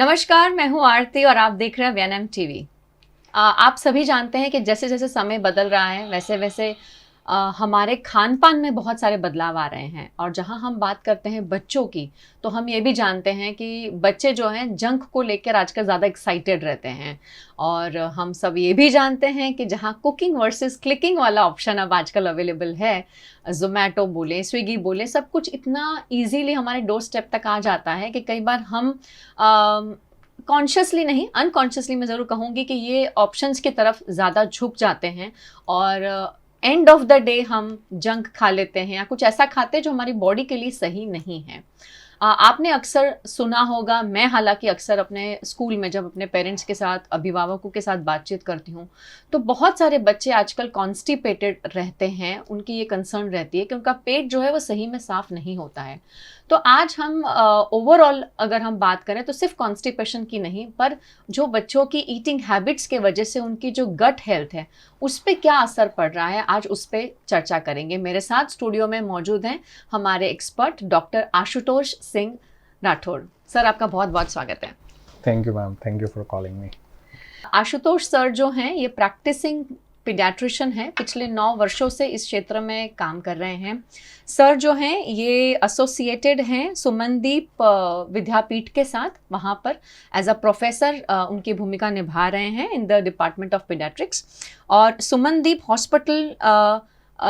नमस्कार, मैं हूँ आरती और आप देख रहे हैं वीएनएम टीवी। आप सभी जानते हैं कि जैसे जैसे समय बदल रहा है वैसे वैसे हमारे खान पान में बहुत सारे बदलाव आ रहे हैं। और जहाँ हम बात करते हैं बच्चों की, तो हम ये भी जानते हैं कि बच्चे जो हैं जंक को लेकर आजकल ज़्यादा एक्साइटेड रहते हैं। और हम सब ये भी जानते हैं कि जहाँ कुकिंग वर्सेस क्लिकिंग वाला ऑप्शन अब आजकल अवेलेबल है, जोमेटो बोले, स्विगी बोले, सब कुछ इतना ईजीली हमारे डोर स्टेप तक आ जाता है कि कई बार हम कॉन्शियसली नहीं, अनकॉन्शियसली मैं ज़रूर कहूँगी कि ये ऑप्शंस की तरफ ज़्यादा झुक जाते हैं। और एंड ऑफ द डे हम जंक खा लेते हैं या कुछ ऐसा खाते हैं जो हमारी बॉडी के लिए सही नहीं है। आपने अक्सर सुना होगा, मैं हालांकि अक्सर अपने स्कूल में जब अपने पेरेंट्स के साथ, अभिभावकों के साथ बातचीत करती हूँ, तो बहुत सारे बच्चे आजकल कॉन्स्टिपेटेड रहते हैं। उनकी ये कंसर्न रहती है कि उनका पेट जो है वो सही में साफ नहीं होता है। तो आज हम ओवरऑल अगर हम बात करें तो सिर्फ कॉन्स्टिपेशन की नहीं, पर जो बच्चों की ईटिंग हैबिट्स के वजह से उनकी जो गट हेल्थ है उस पर क्या असर पड़ रहा है, आज उस पर चर्चा करेंगे। मेरे साथ स्टूडियो में मौजूद हैं हमारे expert doctor Ashutosh Singh Rathore. Sir, आपका बहुत बहुत स्वागत है। Thank you ma'am, thank you for calling me. Ashutosh sir जो हैं ये प्रैक्टिसिंग पीडियाट्रिशियन है, पिछले 9 वर्षों से इस क्षेत्र में काम कर रहे हैं। सर जो हैं ये एसोसिएटेड हैं सुमनदीप विद्यापीठ के साथ, वहाँ पर एज अ प्रोफेसर उनकी भूमिका निभा रहे हैं in the department of paediatrics. और सुमनदीप हॉस्पिटल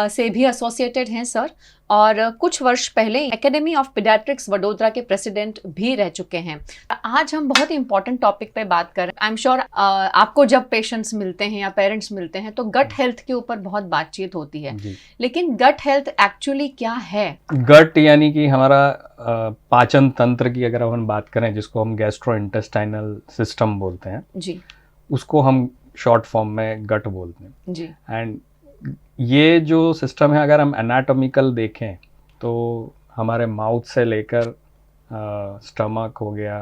से भी एसोसिएटेड हैं सर। और कुछ वर्ष पहले एकेडमी ऑफ पीडियाट्रिक्स वडोदरा के प्रेसिडेंट भी रह चुके हैं। आज हम बहुत ही इंपॉर्टेंट टॉपिक पे बात कर रहे हैं। आई एम श्योर आपको जब पेशेंट्स मिलते हैं या पेरेंट्स मिलते हैं तो गट हेल्थ के ऊपर बहुत बातचीत होती है, लेकिन गट हेल्थ एक्चुअली क्या है? गट यानी कि हमारा पाचन तंत्र की अगर हम बात करें, जिसको हम गैस्ट्रोइंटेस्टाइनल सिस्टम बोलते हैं जी, उसको हम शॉर्ट फॉर्म में गट बोलते हैं जी। एंड ये जो सिस्टम है, अगर हम एनाटॉमिकल देखें तो हमारे माउथ से लेकर स्टमक हो गया,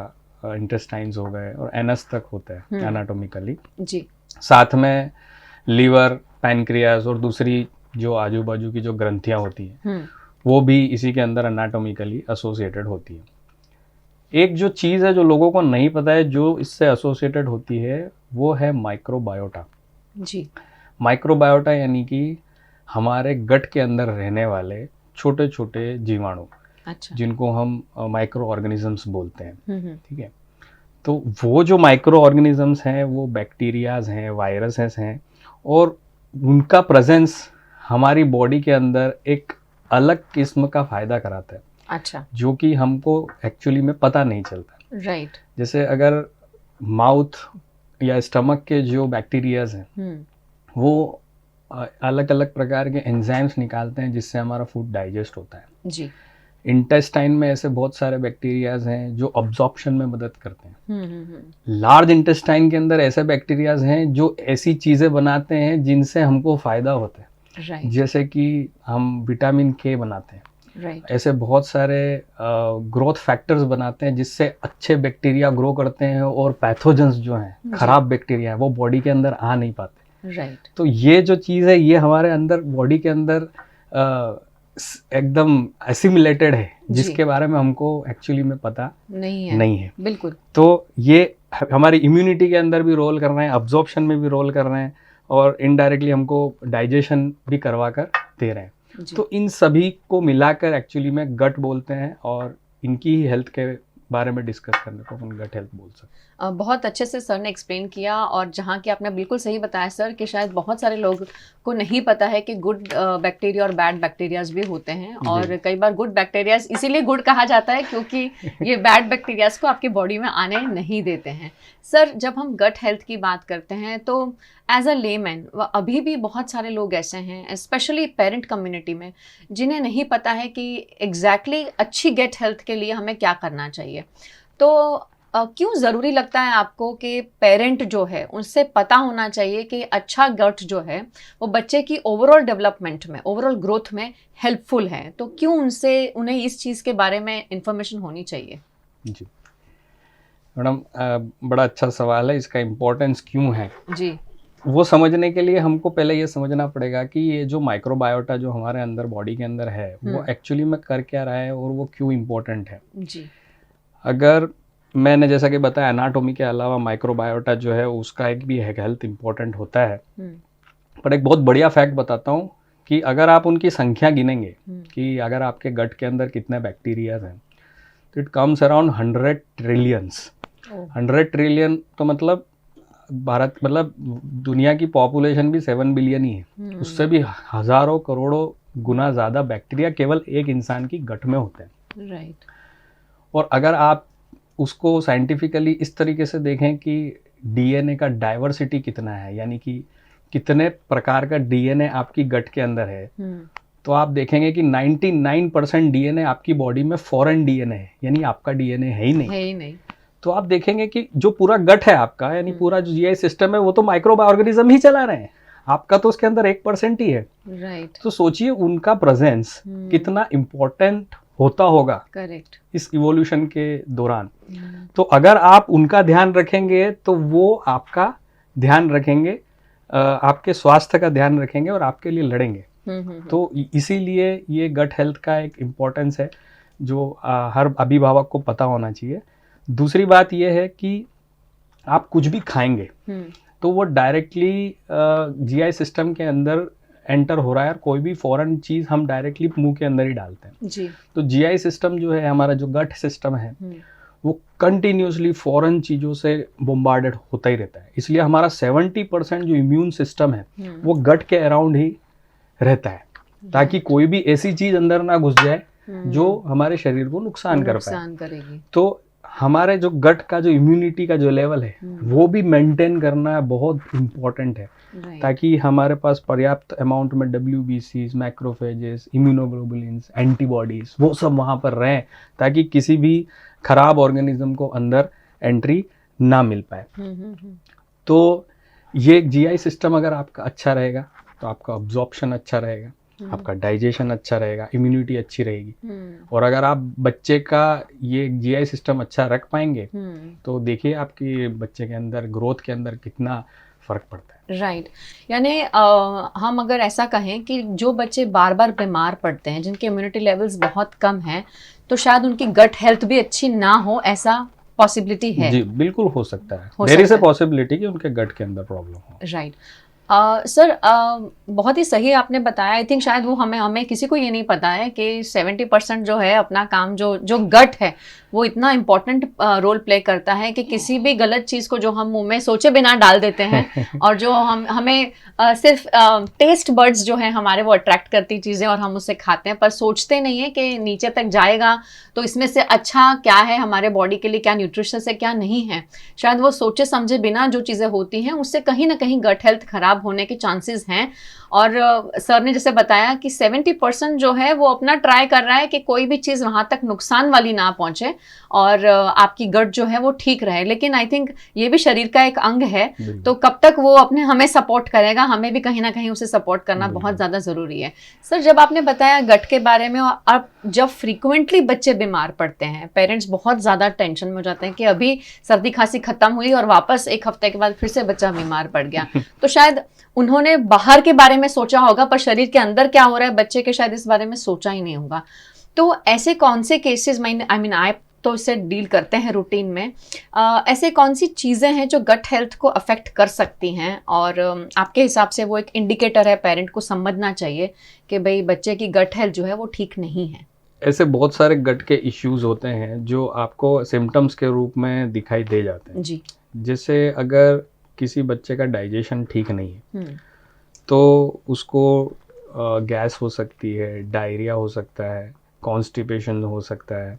इंटेस्टाइन्स हो गए और एनस तक होता है एनाटॉमिकली जी। साथ में लीवर, पैनक्रियाज और दूसरी जो आजू बाजू की जो ग्रंथियां होती हैं वो भी इसी के अंदर एनाटॉमिकली एसोसिएटेड होती है। एक जो चीज़ है जो लोगों को नहीं पता है जो इससे एसोसिएटेड होती है, वो है माइक्रोबायोटा जी। माइक्रोबायोटा यानी कि हमारे गट के अंदर रहने वाले छोटे छोटे जीवाणु, अच्छा, जिनको हम माइक्रो ऑर्गेनिजम्स बोलते हैं, ठीक है। तो वो जो माइक्रो ऑर्गेनिजम्स हैं वो बैक्टीरियाज हैं, वायरसेस हैं, और उनका प्रेजेंस हमारी बॉडी के अंदर एक अलग किस्म का फायदा कराता है, अच्छा, जो कि हमको एक्चुअली में पता नहीं चलता। राइट। जैसे अगर माउथ या स्टमक के जो बैक्टीरियाज हैं वो अलग अलग प्रकार के एंजाइम्स निकालते हैं जिससे हमारा फूड डाइजेस्ट होता है जी। इंटेस्टाइन में ऐसे बहुत सारे बैक्टीरियाज हैं जो अब्जॉर्प्शन में मदद करते हैं। लार्ज इंटेस्टाइन के अंदर ऐसे बैक्टीरियाज हैं जो ऐसी चीज़ें बनाते हैं जिनसे हमको फ़ायदा होता है, right. जैसे कि हम विटामिन के बनाते हैं, right. ऐसे बहुत सारे ग्रोथ फैक्टर्स बनाते हैं जिससे अच्छे बैक्टीरिया ग्रो करते हैं और पैथोजेंस जो हैं, खराब बैक्टीरिया है, वो बॉडी के अंदर आ नहीं पाते। राइट। तो ये जो चीज़ है ये हमारे अंदर बॉडी के अंदर एकदम एसिमिलेटेड है, जिसके बारे में हमको एक्चुअली में पता नहीं है बिल्कुल। तो ये हमारी इम्यूनिटी के अंदर भी रोल कर रहे हैं, अब्जॉर्प्शन में भी रोल कर रहे हैं, और इनडायरेक्टली हमको डाइजेशन भी करवा कर दे रहे हैं। तो इन सभी को मिलाकर एक्चुअली में गट बोलते हैं, और इनकी ही हेल्थ के बारे में डिस्कस करने को हम गट हेल्थ बोल सकते हैं। बहुत अच्छे से सर ने एक्सप्लेन किया, और जहाँ कि आपने बिल्कुल सही बताया सर कि शायद बहुत सारे लोग को नहीं पता है कि गुड बैक्टीरिया और बैड बैक्टीरियाज भी होते हैं। और कई बार गुड बैक्टीरियाज इसीलिए गुड कहा जाता है क्योंकि ये बैड बैक्टीरियाज को आपकी बॉडी में आने नहीं देते हैं। सर, जब हम गट हेल्थ की बात करते हैं तो एज अ लेमैन अभी भी बहुत सारे लोग ऐसे हैं, स्पेशली पेरेंट कम्युनिटी में, जिन्हें नहीं पता है कि एग्जैक्टली अच्छी गट हेल्थ के लिए हमें क्या करना चाहिए। तो क्यों ज़रूरी लगता है आपको कि पेरेंट जो है उनसे पता होना चाहिए कि अच्छा गट जो है वो बच्चे की ओवरऑल डेवलपमेंट में, ओवरऑल ग्रोथ में हेल्पफुल है? तो क्यों उन्हें इस चीज़ के बारे में इंफॉर्मेशन होनी चाहिए? जी मैडम, बड़ा अच्छा सवाल है। इसका इम्पोर्टेंस क्यों है जी, वो समझने के लिए हमको पहले ये समझना पड़ेगा कि ये जो माइक्रोबायोटा जो हमारे अंदर बॉडी के अंदर है वो एक्चुअली में कर क्या रहा है और वो क्यों इम्पोर्टेंट है जी। अगर मैंने जैसा कि बताया एनाटॉमी के अलावा माइक्रोबायोटा जो है उसका एक भी हेल्थ इंपॉर्टेंट होता है। पर एक बहुत बढ़िया फैक्ट बताता हूँ कि अगर आप उनकी संख्या गिनेंगे कि अगर आपके गट के अंदर कितने बैक्टीरियाज हैं, तो it comes around 100 trillions. 100 trillion तो मतलब भारत, मतलब दुनिया की पॉपुलेशन भी 7 बिलियन ही है, उससे भी हजारों करोड़ों गुना ज़्यादा बैक्टीरिया केवल एक इंसान की गट में होते हैं। राइट। और अगर आप उसको साइंटिफिकली इस तरीके से देखें कि डीएनए का डाइवर्सिटी कितना है, यानी कि कितने प्रकार का डीएनए आपकी गट के अंदर है, तो आप देखेंगे कि 99% डीएनए आपकी बॉडी में फॉरेन डीएनए है, यानी आपका डीएनए है ही नहीं। तो आप देखेंगे कि जो पूरा गट है आपका, यानी पूरा जो जीआई सिस्टम है, वो तो माइक्रो ऑर्गेनिज्म ही चला रहे हैं, आपका तो उसके अंदर 1% ही है। राइट। तो सोचिए उनका प्रेजेंस कितना इम्पोर्टेंट होता होगा करेक्ट इस इवोल्यूशन के दौरान। तो अगर आप उनका ध्यान रखेंगे तो वो आपका ध्यान रखेंगे, आपके स्वास्थ्य का ध्यान रखेंगे और आपके लिए लड़ेंगे। तो इसीलिए ये गट हेल्थ का एक इम्पोर्टेंस है जो हर अभिभावक को पता होना चाहिए। दूसरी बात यह है कि आप कुछ भी खाएंगे तो वो डायरेक्टली जीआई सिस्टम के अंदर एंटर हो रहा है, और कोई भी फॉरेन चीज़ हम डायरेक्टली मुंह के अंदर ही डालते हैं जी। तो जीआई सिस्टम जो है, हमारा जो गट सिस्टम है, वो कंटिन्यूसली फॉरेन चीज़ों से बोम्बार्डेड होता ही रहता है। इसलिए हमारा 70% जो इम्यून सिस्टम है वो गट के अराउंड ही रहता है, ताकि कोई भी ऐसी चीज़ अंदर ना घुस जाए जो हमारे शरीर को नुकसान करेगी। तो हमारे जो गट का जो इम्यूनिटी का जो लेवल है वो भी मेंटेन करना बहुत इम्पोर्टेंट है, ताकि हमारे पास पर्याप्त अमाउंट में WBCs, मैक्रोफेजेस, इम्यूनोग्लोबुलिन्स, एंटीबॉडीज वो सब वहाँ पर रहें, ताकि किसी भी खराब ऑर्गेनिज्म को अंदर एंट्री ना मिल पाए। तो ये जीआई सिस्टम अगर आपका अच्छा रहेगा तो आपका अब्जॉर्प्शन अच्छा रहेगा, आपका डाइजेशन अच्छा रहेगा, इम्यूनिटी अच्छी रहेगी। और अगर आप बच्चे का ये जीआई सिस्टम अच्छा रख पाएंगे तो देखिए आपके बच्चे के अंदर ग्रोथ के अंदर कितना फर्क पड़ता है। राइट। यानी हम अगर ऐसा कहें कि जो बच्चे बार बार बीमार पड़ते हैं, जिनके इम्यूनिटी लेवल्स बहुत कम हैं, तो शायद उनकी गट हेल्थ भी अच्छी ना हो, ऐसा पॉसिबिलिटी है? जी बिल्कुल हो सकता है, देयर इज अ पॉसिबिलिटी कि उनके गट के अंदर प्रॉब्लम हो। राइट। सर बहुत ही सही आपने बताया। आई थिंक शायद वो हमें किसी को ये नहीं पता है कि 70% जो है अपना काम, जो गट है वो इतना इम्पोर्टेंट रोल प्ले करता है कि किसी भी गलत चीज़ को जो हम मुंह में सोचे बिना डाल देते हैं और जो हमें सिर्फ टेस्ट बर्ड्स जो है हमारे वो अट्रैक्ट करती चीज़ें और हम उसे खाते हैं, पर सोचते नहीं है कि नीचे तक जाएगा तो इसमें से अच्छा क्या है हमारे बॉडी के लिए, क्या न्यूट्रिशियस है क्या नहीं है। शायद वो सोचे समझे बिना जो चीज़ें होती हैं उससे कहीं ना कहीं गट हेल्थ खराब होने के चांसेस हैं। और सर ने जैसे बताया कि 70% जो है वो अपना ट्राई कर रहा है कि कोई भी चीज़ वहाँ तक नुकसान वाली ना पहुँचे और आपकी गट जो है वो ठीक रहे। लेकिन आई थिंक ये भी शरीर का एक अंग है, तो कब तक वो हमें सपोर्ट करेगा, हमें भी कहीं ना कहीं उसे सपोर्ट करना बहुत ज़्यादा ज़रूरी है। सर जब आपने बताया गट के बारे में, और जब फ्रीक्वेंटली बच्चे बीमार पड़ते हैं, पेरेंट्स बहुत ज़्यादा टेंशन में हो जाते हैं कि अभी सर्दी खांसी खत्म हुई और वापस एक हफ्ते के बाद फिर से बच्चा बीमार पड़ गया, तो शायद उन्होंने बाहर के बारे में सोचा होगा पर शरीर के अंदर क्या हो रहा है बच्चे के शायद इस बारे में सोचा ही नहीं होगा। तो ऐसे कौन से केसेस आप तो इससे डील करते हैं रूटीन में, ऐसे कौन सी चीज़ें हैं जो गट हेल्थ को अफेक्ट कर सकती हैं, और आपके हिसाब से वो एक इंडिकेटर है पेरेंट को समझना चाहिए कि भाई बच्चे की गट हेल्थ जो है वो ठीक नहीं है? ऐसे बहुत सारे गट के इश्यूज होते हैं जो आपको सिम्टम्स के रूप में दिखाई दे जाते हैं जी। जैसे अगर किसी बच्चे का डाइजेशन ठीक नहीं है तो उसको गैस हो सकती है, डायरिया हो सकता है, कॉन्स्टिपेशन हो सकता है,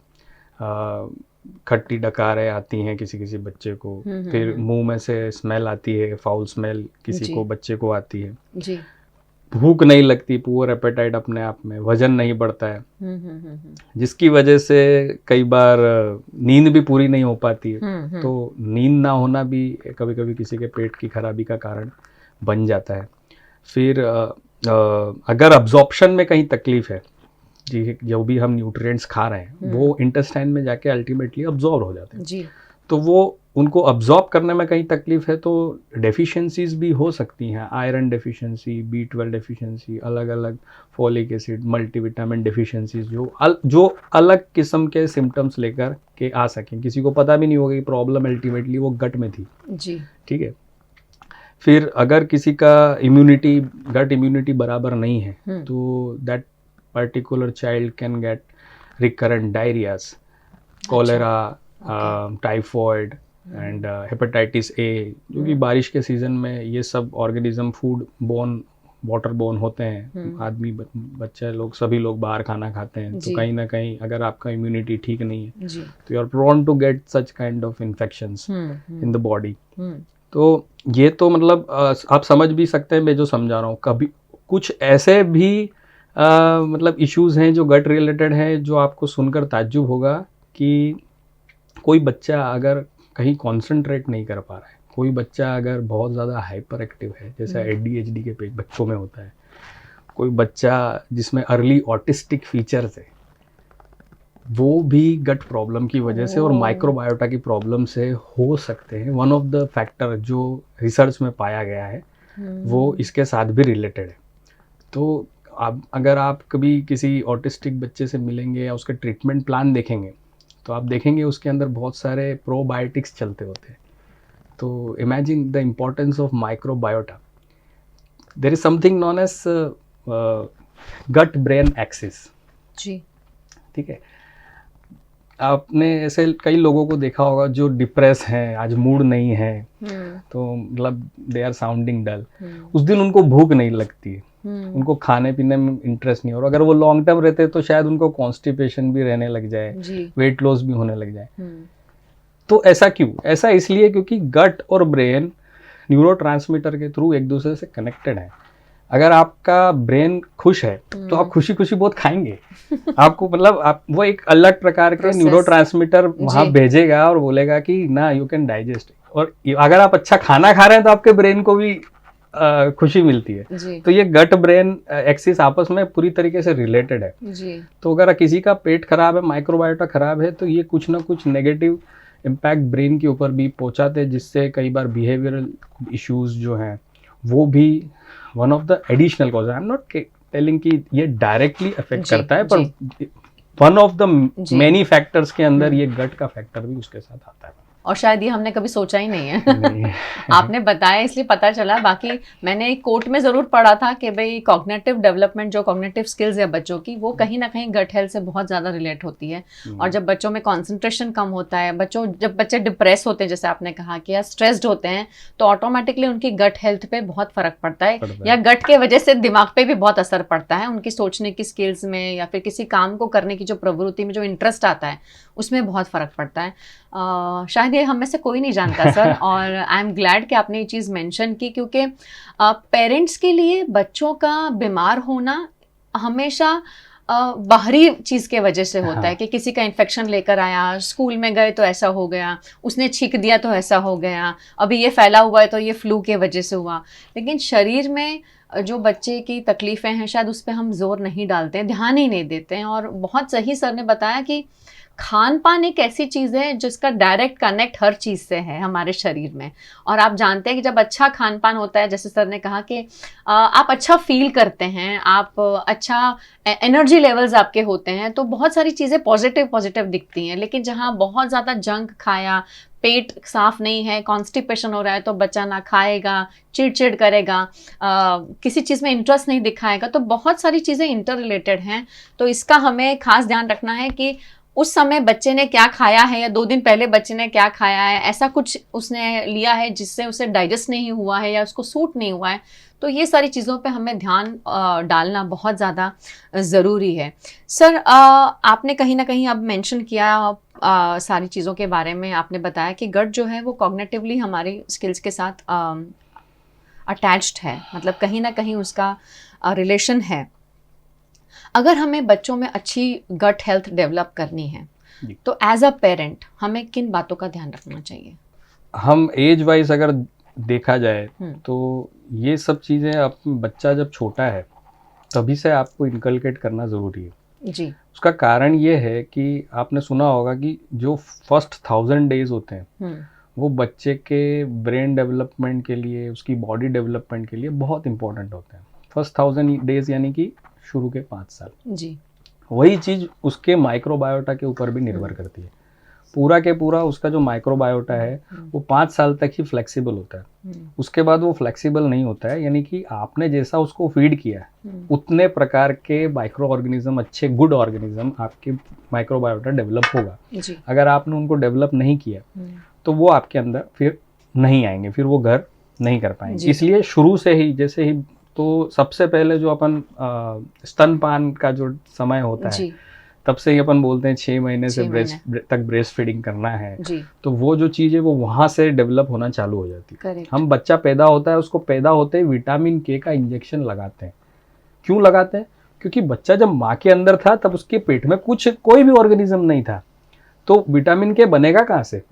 खट्टी डकारें आती हैं किसी किसी बच्चे को, फिर मुंह में से स्मेल आती है, फाउल स्मेल किसी को बच्चे को आती है जी। भूख नहीं लगती, पुअर एपेटाइट अपने आप में, वजन नहीं बढ़ता है, जिसकी वजह से कई बार नींद भी पूरी नहीं हो पाती है। तो नींद ना होना भी कभी कभी किसी के पेट की खराबी का कारण बन जाता है। फिर अगर अब्जॉर्प्शन में कहीं तकलीफ है, जी, जो भी हम न्यूट्रिएंट्स खा रहे हैं वो इंटेस्टाइन में जाके अल्टीमेटली अब्जॉर्ब हो जाते हैं जी। तो वो उनको अब्जॉर्ब करने में कहीं तकलीफ है, तो डेफिशिएंसीज भी हो सकती हैं, आयरन डेफिशिएंसी, B12 डेफिशिएंसी, अलग अलग फॉलिक एसिड, मल्टीविटामिन डेफिशिएंसीज, जो अलग किस्म के सिम्टम्स लेकर के आ सकें। किसी को पता भी नहीं होगा कि प्रॉब्लम अल्टीमेटली वो गट में थी जी, ठीक है। फिर अगर किसी का गट इम्यूनिटी बराबर नहीं है तो that particular child can get recurrent diarrhoeas, cholera, typhoid and hepatitis A, जो कि बारिश के सीज़न में ये सब organism food borne, water borne होते हैं। आदमी, बच्चे लोग, सभी लोग बाहर खाना खाते हैं, तो कहीं ना कहीं अगर आपका इम्यूनिटी ठीक नहीं है तो you are prone to get such kind of infections in the body. तो ये तो मतलब आप समझ भी सकते हैं मैं जो समझा रहा हूँ। कभी कुछ ऐसे भी मतलब इश्यूज़ हैं जो गट रिलेटेड हैं, जो आपको सुनकर ताज्जुब होगा कि कोई बच्चा अगर कहीं कॉन्सेंट्रेट नहीं कर पा रहा है, कोई बच्चा अगर बहुत ज़्यादा हाइपर एक्टिव है, जैसा ADHD के बच्चों में होता है, कोई बच्चा जिसमें अर्ली ऑटिस्टिक फीचर्स है, वो भी गट प्रॉब्लम की वजह से और माइक्रोबायोटा की प्रॉब्लम से हो सकते हैं। वन ऑफ द फैक्टर जो रिसर्च में पाया गया है वो इसके साथ भी रिलेटेड है। तो अगर आप कभी किसी ऑटिस्टिक बच्चे से मिलेंगे या उसका ट्रीटमेंट प्लान देखेंगे तो आप देखेंगे उसके अंदर बहुत सारे प्रोबायोटिक्स चलते होते हैं। तो imagine the importance of microbiota. There is something known as gut brain axis जी, ठीक है। आपने ऐसे कई लोगों को देखा होगा जो डिप्रेस हैं, आज मूड नहीं है, तो मतलब दे आर साउंडिंग डल, उस दिन उनको भूख नहीं लगती है, उनको खाने पीने में इंटरेस्ट नहीं, और अगर वो लॉन्ग टर्म रहते तो शायद उनको कॉन्स्टिपेशन भी रहने लग जाए, वेट लॉस भी होने लग जाए। तो ऐसा क्यों? ऐसा इसलिए क्योंकि गट और ब्रेन न्यूरोट्रांसमीटर के थ्रू एक दूसरे से कनेक्टेड है। अगर आपका ब्रेन खुश है तो आप खुशी खुशी बहुत खाएंगे। आपको मतलब आप वो एक अलग प्रकार के न्यूरोट्रांसमीटर वहां भेजेगा और बोलेगा कि ना यू कैन डाइजेस्ट। और अगर आप अच्छा खाना खा रहे हैं तो आपके ब्रेन को भी खुशी मिलती है। तो ये गट ब्रेन एक्सिस आपस में पूरी तरीके से रिलेटेड है जी। तो अगर किसी का पेट खराब है, माइक्रोबायोटा खराब है, तो ये कुछ ना कुछ नेगेटिव इम्पैक्ट ब्रेन के ऊपर भी पहुंचाते हैं, जिससे कई बार बिहेवियरल इश्यूज जो हैं वो भी one of the additional cause. I am not telling कि ये डायरेक्टली अफेक्ट करता है, पर one of the many factors के अंदर ये गट का फैक्टर भी उसके साथ आता है। और शायद ये हमने कभी सोचा ही नहीं है। आपने बताया इसलिए पता चला। बाकी मैंने एक कोट में जरूर पढ़ा था कि भाई कॉग्निटिव डेवलपमेंट, जो कॉग्निटिव स्किल्स है बच्चों की, वो कहीं ना कहीं गट हेल्थ से बहुत ज़्यादा रिलेट होती है। और जब बच्चों में कॉन्सेंट्रेशन कम होता है, जब बच्चे डिप्रेस होते हैं, जैसे आपने कहा कि, या स्ट्रेस्ड होते हैं, तो ऑटोमेटिकली उनकी गट हेल्थ पे बहुत फर्क पड़ता है, या गट के वजह से दिमाग पे भी बहुत असर पड़ता है, उनकी सोचने की स्किल्स में या फिर किसी काम को करने की जो प्रवृत्ति में जो इंटरेस्ट आता है उसमें बहुत फर्क पड़ता है। शायद ये हम में से कोई नहीं जानता सर। और आई एम ग्लैड कि आपने ये चीज़ मेंशन की, क्योंकि पेरेंट्स के लिए बच्चों का बीमार होना हमेशा बाहरी चीज़ के वजह से होता है कि किसी का इन्फेक्शन लेकर आया, स्कूल में गए तो ऐसा हो गया, उसने छींक दिया तो ऐसा हो गया, अभी ये फैला हुआ है तो ये फ्लू के वजह से हुआ। लेकिन शरीर में जो बच्चे की तकलीफ़ें हैं शायद उस पर हम जोर नहीं डालते हैं, ध्यान ही नहीं देते हैं। और बहुत सही सर ने बताया कि खान पान एक ऐसी चीज़ है जिसका डायरेक्ट कनेक्ट हर चीज़ से है हमारे शरीर में। और आप जानते हैं कि जब अच्छा खान पान होता है, जैसे सर ने कहा कि आप अच्छा फील करते हैं, आप अच्छा एनर्जी लेवल्स आपके होते हैं, तो बहुत सारी चीज़ें पॉजिटिव दिखती हैं। लेकिन जहाँ बहुत ज़्यादा जंक खाया, पेट साफ नहीं है, कॉन्स्टिपेशन हो रहा है, तो बच्चा ना खाएगा, चिड़चिड़ करेगा, किसी चीज़ में इंटरेस्ट नहीं दिखाएगा, तो बहुत सारी चीज़ें इंटर रिलेटेड हैं। तो इसका हमें खास ध्यान रखना है कि उस समय बच्चे ने क्या खाया है, या 2 दिन पहले बच्चे ने क्या खाया है, ऐसा कुछ उसने लिया है जिससे उसे डाइजेस्ट नहीं हुआ है या उसको सूट नहीं हुआ है। तो ये सारी चीज़ों पे हमें ध्यान डालना बहुत ज़्यादा ज़रूरी है। सर आपने कहीं ना कहीं अब मेंशन किया सारी चीज़ों के बारे में। आपने बताया कि गट जो है वो कॉग्निटिवली हमारी स्किल्स के साथ अटैच्ड है, मतलब कहीं ना कहीं उसका रिलेशन है। अगर हमें बच्चों में अच्छी गट हेल्थ डेवलप करनी है तो एज अ पेरेंट हमें किन बातों का ध्यान रखना चाहिए? हम एज वाइज अगर देखा जाए तो ये सब चीज़ें, बच्चा जब छोटा है तभी से आपको इनकलकेट करना ज़रूरी है। जी। उसका कारण ये है कि आपने सुना होगा कि जो फर्स्ट 1000 डेज होते हैं वो बच्चे के ब्रेन डेवलपमेंट के लिए, उसकी बॉडी डेवलपमेंट के लिए बहुत इंपॉर्टेंट होते हैं। फर्स्ट 1000 डेज यानी कि शुरू के 5 साल जी। वही चीज़ उसके माइक्रोबायोटा के ऊपर भी निर्भर करती है। पूरा के पूरा उसका जो माइक्रोबायोटा है वो 5 साल तक ही फ्लेक्सिबल होता है। उसके बाद वो फ्लेक्सिबल नहीं होता है, यानी कि आपने जैसा उसको फीड किया है उतने प्रकार के माइक्रो ऑर्गेनिज्म, अच्छे गुड ऑर्गेनिज्म आपके माइक्रोबायोटा डेवलप होगा जी। अगर आपने उनको डेवलप नहीं किया तो वो आपके अंदर फिर नहीं आएंगे, फिर वो घर नहीं कर पाएंगे। इसलिए शुरू से ही, जैसे ही तो सबसे पहले जो अपन स्तनपान का जो समय होता है तब से ही अपन बोलते हैं 6 महीने से ब्रेस्ट फीडिंग करना है जी। तो वो जो चीज़ है वो वहाँ से डेवलप होना चालू हो जाती है। हम बच्चा पैदा होता है, उसको पैदा होते ही विटामिन के का इंजेक्शन लगाते हैं। क्यों लगाते हैं? क्योंकि बच्चा जब माँ के अंदर था तब उसके पेट में कोई भी ऑर्गेनिज्म नहीं था, तो विटामिन के बनेगा कहाँ से?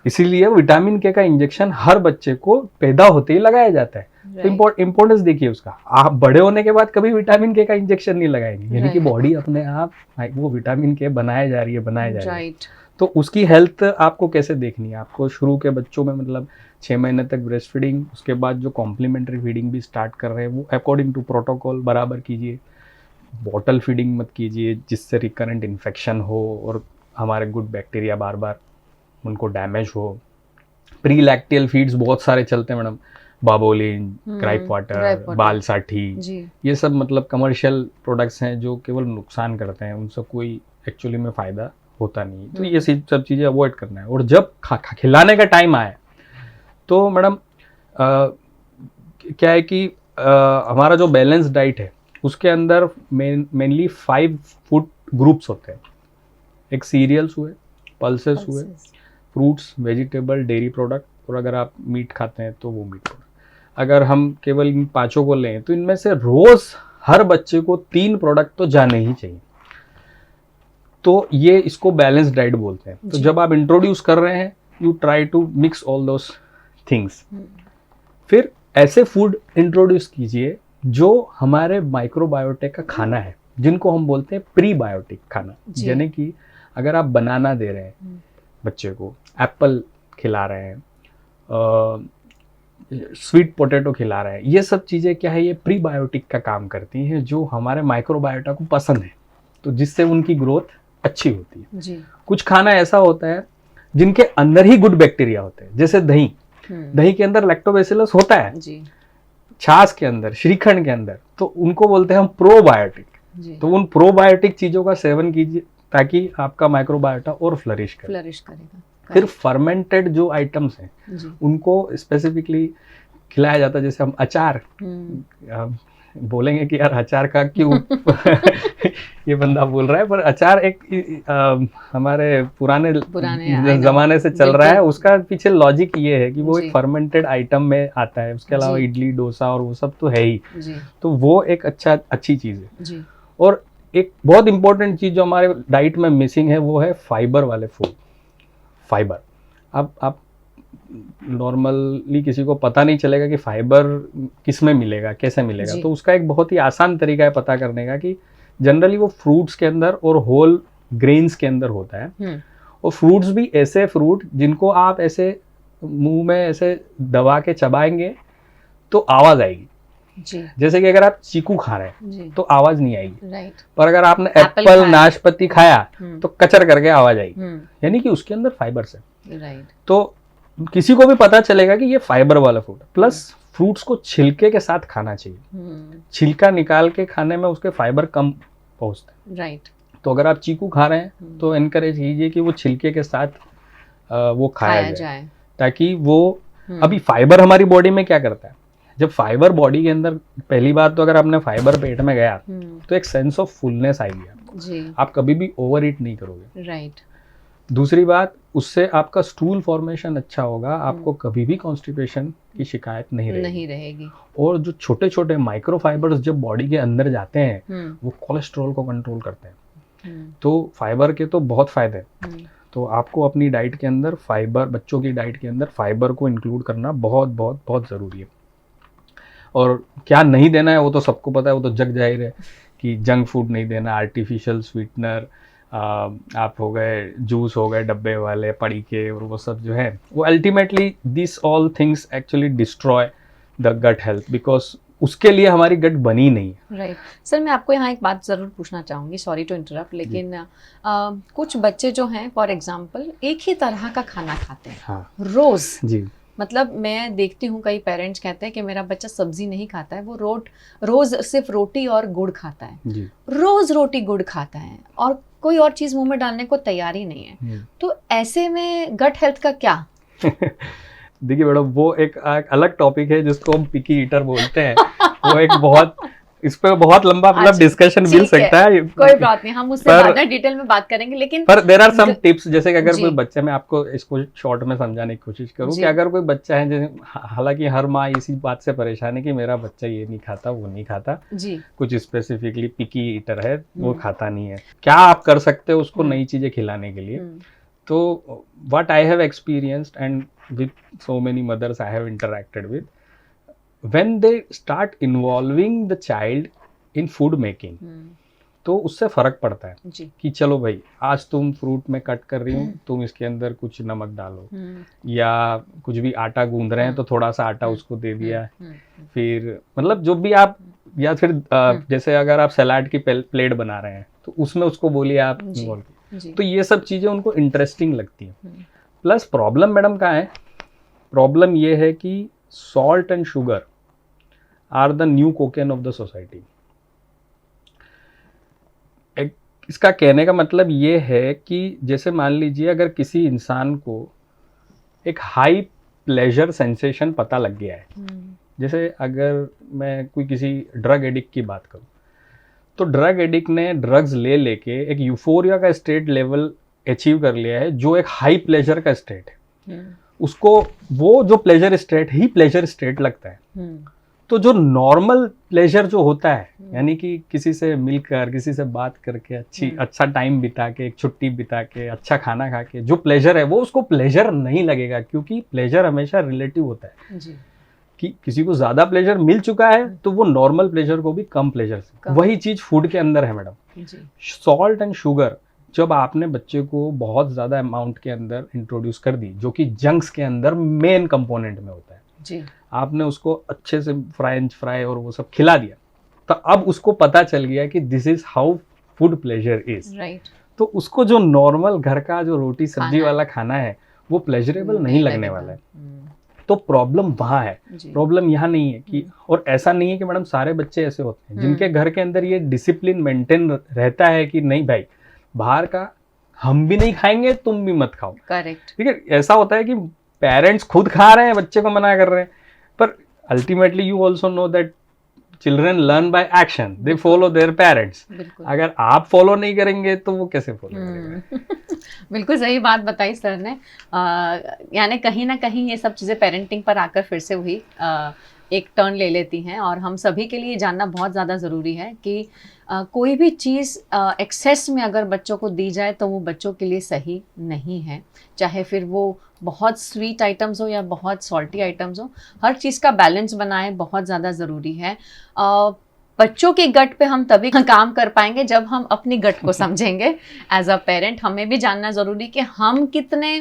इसीलिए विटामिन के का इंजेक्शन हर बच्चे को पैदा होते ही लगाया जाता है। तो इम्पोर्टेंस देखिए उसका। आप बड़े होने के बाद कभी विटामिन के का इंजेक्शन नहीं लगाएंगे, यानी कि बॉडी अपने आप वो विटामिन के बनाया जा रही है। तो उसकी हेल्थ आपको कैसे देखनी है? आपको शुरू के बच्चों में मतलब 6 महीने तक ब्रेस्ट फीडिंग, उसके बाद जो कॉम्प्लीमेंट्री फीडिंग भी स्टार्ट कर रहे हैं वो अकॉर्डिंग टू प्रोटोकॉल बराबर कीजिए। बॉटल फीडिंग मत कीजिए जिससे रिकरेंट इन्फेक्शन हो और हमारे गुड बैक्टीरिया बार बार उनको डैमेज हो। प्री लैक्टियल फीड्स बहुत सारे चलते हैं मैडम, बाबोलिन, क्राइप वाटर, बालसाठी, ये सब मतलब कमर्शियल प्रोडक्ट्स हैं जो केवल नुकसान करते हैं, उनसे कोई एक्चुअली में फ़ायदा होता नहीं। तो ये सब चीज़ें अवॉइड करना है। और जब खिलाने का टाइम आए तो मैडम क्या है कि हमारा जो बैलेंस डाइट है उसके अंदर मेनली 5 फूड ग्रुप्स होते हैं। एक सीरियल्स हुए, पल्सेस हुए, फ्रूट्स, वेजिटेबल, डेयरी प्रोडक्ट, और अगर आप मीट खाते हैं तो वो मीट प्रोडक्ट। अगर हम केवल इन 5 को लें तो इनमें से रोज हर बच्चे को 3 प्रोडक्ट तो जाने ही चाहिए। तो ये इसको बैलेंस डाइट बोलते हैं। तो जब आप इंट्रोड्यूस कर रहे हैं you try to mix all those things. फिर ऐसे फूड इंट्रोड्यूस कीजिए जो हमारे माइक्रोबायोटिक का खाना है, जिनको हम बोलते हैं प्रीबायोटिक खाना। यानी कि अगर आप बनाना दे रहे हैं बच्चे को, एप्पल खिला रहे हैं, स्वीट पोटैटो खिला रहे हैं, ये सब चीज़ें क्या है, ये प्रीबायोटिक का काम करती हैं जो हमारे माइक्रोबायोटा को पसंद है, तो जिससे उनकी ग्रोथ अच्छी होती है जी। कुछ खाना ऐसा होता है जिनके अंदर ही गुड बैक्टीरिया होते हैं, जैसे दही। दही के अंदर लैक्टोबैसिलस होता है जी। छाछ के अंदर, श्रीखंड के अंदर, तो उनको बोलते हैं हम प्रोबायोटिक। तो उन प्रोबायोटिक चीज़ों का सेवन कीजिए ताकि आपका माइक्रोबायोटा और फ्लरिश करेगा। फिर फर्मेंटेड जो आइटम्स हैं उनको स्पेसिफिकली खिलाया जाता है। जैसे हम अचार बोलेंगे कि यार अचार का क्यों ये बंदा बोल रहा है, पर अचार एक हमारे पुराने जमाने से चल रहा है। उसका पीछे लॉजिक ये है कि वो एक फर्मेंटेड आइटम में आता है। उसके अलावा इडली, डोसा और वो सब तो है ही, तो वो एक अच्छी चीज़ है। और एक बहुत इंपॉर्टेंट चीज़ जो हमारे डाइट में मिसिंग है वो है फाइबर वाले फूड। फाइबर, अब आप नॉर्मली किसी को पता नहीं चलेगा कि फाइबर किस में मिलेगा, कैसे मिलेगा। तो उसका एक बहुत ही आसान तरीका है पता करने का कि जनरली वो फ्रूट्स के अंदर और होल ग्रेन्स के अंदर होता है। और फ्रूट्स भी ऐसे फ्रूट जिनको आप ऐसे मुंह में ऐसे दबा के चबाएंगे तो आवाज आएगी जी। जैसे कि अगर आप चीकू खा रहे हैं तो आवाज नहीं आएगी राइट। पर अगर आपने एप्पल, नाशपाती खाया तो कचर करके आवाज आएगी, यानी कि उसके अंदर फाइबर्स है राइट। तो किसी को भी पता चलेगा कि ये फाइबर वाला फूड। प्लस फ्रूट्स को छिलके के साथ खाना चाहिए। छिलका निकाल के खाने में उसके फाइबर कम पहुंचते हैं राइट। तो अगर आप चीकू खा रहे हैं तो एनकरेज कीजिए कि वो छिलके के साथ वो खाया जाए ताकि वो अभी फाइबर हमारी बॉडी में क्या करता है, जब फाइबर बॉडी के अंदर, पहली बात तो अगर आपने फाइबर पेट में गया तो एक सेंस ऑफ फुलनेस आएगी आपको, आप कभी भी ओवर ईट नहीं करोगे राइट। दूसरी बात, उससे आपका स्टूल फॉर्मेशन अच्छा होगा, आपको कभी भी कॉन्स्टिपेशन की शिकायत नहीं रहेगी। और जो छोटे छोटे माइक्रो फाइबर्स जब बॉडी के अंदर जाते हैं वो कोलेस्ट्रॉल को कंट्रोल करते हैं। तो फाइबर के तो बहुत फायदे हैं। तो आपको अपनी डाइट के अंदर फाइबर, बच्चों की डाइट के अंदर फाइबर को इंक्लूड करना बहुत बहुत ज़रूरी है। और क्या नहीं देना है वो तो सबको पता है, वो तो जग जाहिर है कि जंक फूड नहीं देना, आर्टिफिशियल स्वीटनर, आप हो गए जूस हो गए डब्बे वाले पड़ी के, और वो सब जो है वो ultimately this all things actually destroy the gut health, because उसके लिए हमारी गट बनी नहीं है। राइट सर, मैं आपको यहाँ एक बात ज़रूर पूछना चाहूँगी, सॉरी टू इंटरप्ट, लेकिन कुछ बच्चे जो हैं फॉर एग्जांपल एक ही तरह का खाना खाते हैं, हाँ रोज़। जी, मतलब मैं देखती हूँ कई पेरेंट्स कहते हैं कि मेरा बच्चा सब्जी नहीं खाता है, वो रोज़ सिर्फ रोटी और गुड़ खाता है जी। रोज़ रोटी गुड़ खाता है और कोई और चीज़ मुंह में डालने को तैयार ही नहीं है। तो ऐसे में गट हेल्थ का क्या? देखिए मैडम, वो एक अलग टॉपिक है जिसको हम पिकी ईटर बोलते हैं। वो एक बहुत, इस पे बहुत लंबा मतलब डिस्कशन मिल सकता है, कोई बात नहीं, हम उससे बाद में डिटेल में बात करेंगे। लेकिन पर देयर आर सम टिप्स, जैसे कि अगर कोई बच्चा, मैं आपको इसको शॉर्ट में समझाने की कोशिश करूं कि अगर कोई बच्चा है, जैसे हालांकि हर माँ इसी बात से परेशान है कि मेरा बच्चा ये नहीं खाता, वो नहीं खाता जी, कुछ स्पेसिफिकली पिकी ईटर है, वो खाता नहीं है, क्या आप कर सकते हो उसको नई चीजें खिलाने के लिए? तो what I have experienced and with so many mothers I have interacted with, when they start involving the child in food making, तो उससे फर्क पड़ता है जी। कि चलो भाई आज तुम फ्रूट में कट कर रही हो, तुम इसके अंदर कुछ नमक डालो, या कुछ भी आटा गूंद रहे हैं तो थोड़ा सा आटा उसको दे दिया, फिर मतलब जो भी आप, या फिर जैसे अगर आप सलाद की प्लेट बना रहे हैं तो उसमें उसको बोलिए आप इन्वॉल्व। तो ये सब चीजें उनको इंटरेस्टिंग लगती है। प्लस प्रॉब्लम मैडम क्या है, प्रॉब्लम ये है कि salt and sugar are the new cocaine of the society. इसका कहने का मतलब ये है कि जैसे मान लीजिए अगर किसी इंसान को एक हाई प्लेजर सेंसेशन पता लग गया है, जैसे अगर मैं कोई किसी ड्रग एडिक्ट की बात करूं, तो ड्रग एडिक्ट ने ड्रग्स ले लेके एक यूफोरिया का स्टेट लेवल अचीव कर लिया है, जो एक हाई प्लेजर का स्टेट है। उसको वो जो प्लेजर स्टेट ही प्लेजर स्टेट लगता है। तो जो नॉर्मल प्लेजर जो होता है, यानी कि किसी से मिलकर, किसी से बात करके, अच्छा टाइम बिता के, एक छुट्टी बिता के, अच्छा खाना खा के जो प्लेजर है, वो उसको प्लेजर नहीं लगेगा, क्योंकि प्लेजर हमेशा रिलेटिव होता है जी। कि किसी को ज्यादा प्लेजर मिल चुका है तो वो नॉर्मल प्लेजर को भी कम प्लेजर से, वही चीज फूड के अंदर है मैडम। सॉल्ट एंड शुगर जब आपने बच्चे को बहुत ज़्यादा अमाउंट के अंदर इंट्रोड्यूस कर दी, जो कि जंक्स के अंदर मेन कंपोनेंट में होता है जी, आपने उसको अच्छे से फ्रेंच फ्राई और वो सब खिला दिया, तो अब उसको पता चल गया कि this is how food pleasure is, right. तो उसको जो नॉर्मल घर का जो रोटी सब्जी वाला खाना है वो प्लेजरेबल नहीं लगने वाला है। तो प्रॉब्लम वहाँ है, प्रॉब्लम यहाँ नहीं है कि, और ऐसा नहीं है कि मैडम सारे बच्चे ऐसे होते हैं जिनके घर के अंदर ये डिसिप्लिन मेंटेन रहता है कि नहीं भाई बाहर का हम भी नहीं खाएंगे, तुम भी मत खाओ, करेक्ट, ठीक है। ऐसा होता है कि पेरेंट्स खुद खा रहे हैं, बच्चे को मना कर रहे हैं, पर ultimately you also know that children learn by action, they follow their parents. अगर आप फॉलो नहीं करेंगे तो वो कैसे फॉलो करेंगे? बिल्कुल सही बात बताई सर ने। यानी कहीं ना कहीं ये सब चीज़ें पेरेंटिंग पर आकर फिर से हुई एक टर्न ले लेती हैं, और हम सभी के लिए जानना बहुत ज़्यादा ज़रूरी है कि कोई भी चीज़ एक्सेस में अगर बच्चों को दी जाए तो वो बच्चों के लिए सही नहीं है, चाहे फिर वो बहुत स्वीट आइटम्स हो या बहुत सॉल्टी आइटम्स हो, हर चीज़ का बैलेंस बनाए बहुत ज़्यादा ज़रूरी है। बच्चों के गट पे हम तभी काम कर पाएंगे जब हम अपनी गट को समझेंगे। एज अ पेरेंट हमें भी जानना ज़रूरी कि हम कितने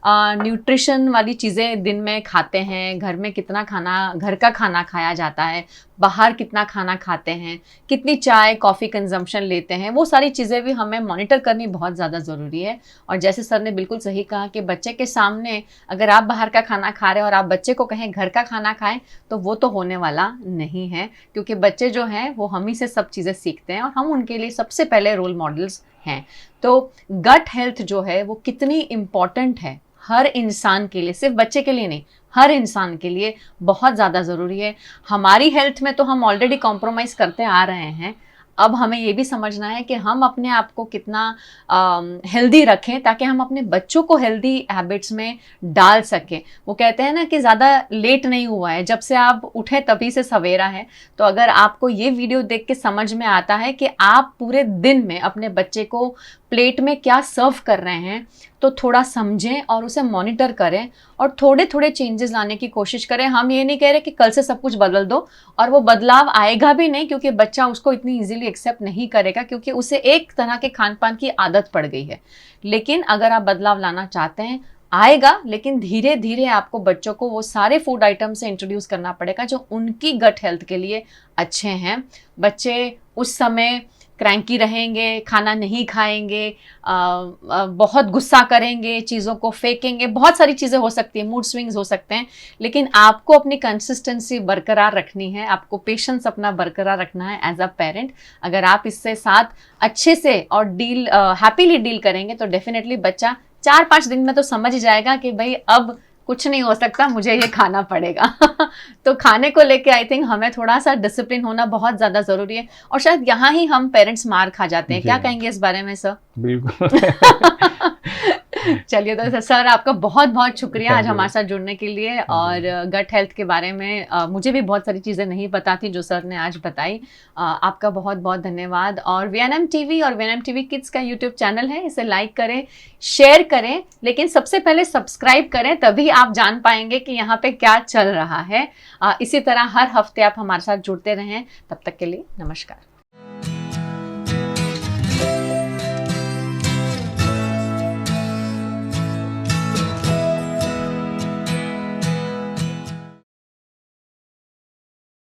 न्यूट्रिशन वाली चीज़ें दिन में खाते हैं, घर में कितना खाना, घर का खाना खाया जाता है, बाहर कितना खाना खाते हैं, कितनी चाय कॉफ़ी कंजम्पशन लेते हैं, वो सारी चीज़ें भी हमें मॉनिटर करनी बहुत ज़्यादा ज़रूरी है। और जैसे सर ने बिल्कुल सही कहा कि बच्चे के सामने अगर आप बाहर का खाना खा रहे हैं और आप बच्चे को कहें घर का खाना खाएं, तो वो तो होने वाला नहीं है, क्योंकि बच्चे जो हैं वो हम ही से सब चीज़ें सीखते हैं और हम उनके लिए सबसे पहले रोल मॉडल्स हैं। तो गट हेल्थ जो है वो कितनी इम्पॉर्टेंट है हर इंसान के लिए, सिर्फ बच्चे के लिए नहीं, हर इंसान के लिए बहुत ज़्यादा ज़रूरी है। हमारी हेल्थ में तो हम ऑलरेडी कॉम्प्रोमाइज़ करते आ रहे हैं, अब हमें ये भी समझना है कि हम अपने आप को कितना हेल्दी रखें ताकि हम अपने बच्चों को हेल्दी हैबिट्स में डाल सकें। वो कहते हैं ना कि ज़्यादा लेट नहीं हुआ है, जब से आप उठे तभी से सवेरा है। तो अगर आपको ये वीडियो देख के समझ में आता है कि आप पूरे दिन में अपने बच्चे को प्लेट में क्या सर्व कर रहे हैं तो थोड़ा समझें और उसे मॉनिटर करें और थोड़े थोड़े चेंजेस लाने की कोशिश करें। हम ये नहीं कह रहे कि कल से सब कुछ बदल दो, और वो बदलाव आएगा भी नहीं, क्योंकि बच्चा उसको इतनी इजीली एक्सेप्ट नहीं करेगा, क्योंकि उसे एक तरह के खान पान की आदत पड़ गई है। लेकिन अगर आप बदलाव लाना चाहते हैं, आएगा, लेकिन धीरे धीरे आपको बच्चों को वो सारे फूड आइटम से इंट्रोड्यूस करना पड़ेगा जो उनकी गट हेल्थ के लिए अच्छे हैं। बच्चे उस समय क्रैंकी रहेंगे, खाना नहीं खाएंगे, बहुत गुस्सा करेंगे, चीज़ों को फेंकेंगे, बहुत सारी चीज़ें हो सकती हैं, मूड स्विंग्स हो सकते हैं। लेकिन आपको अपनी कंसिस्टेंसी बरकरार रखनी है, आपको पेशेंस अपना बरकरार रखना है एज अ पेरेंट। अगर आप इससे साथ अच्छे से और हैप्पीली डील करेंगे तो डेफिनेटली बच्चा 4-5 दिन में तो समझ जाएगा कि भाई अब कुछ नहीं हो सकता, मुझे ये खाना पड़ेगा। तो खाने को लेके आई थिंक हमें थोड़ा सा डिसिप्लिन होना बहुत ज़्यादा ज़रूरी है, और शायद यहाँ ही हम पेरेंट्स मार खा जाते हैं। क्या कहेंगे इस बारे में सर? बिल्कुल। चलिए, तो सर आपका बहुत बहुत शुक्रिया आज हमारे साथ जुड़ने के लिए, और गट हेल्थ के बारे में मुझे भी बहुत सारी चीज़ें नहीं पता थी जो सर ने आज बताई। आपका बहुत बहुत धन्यवाद। और VNM TV और VNM TV किड्स का यूट्यूब चैनल है, इसे लाइक करें, शेयर करें, लेकिन सबसे पहले सब्सक्राइब करें, तभी आप जान पाएंगे कि यहाँ पे क्या चल रहा है। इसी तरह हर हफ्ते आप हमारे साथ जुड़ते रहें। तब तक के लिए नमस्कार।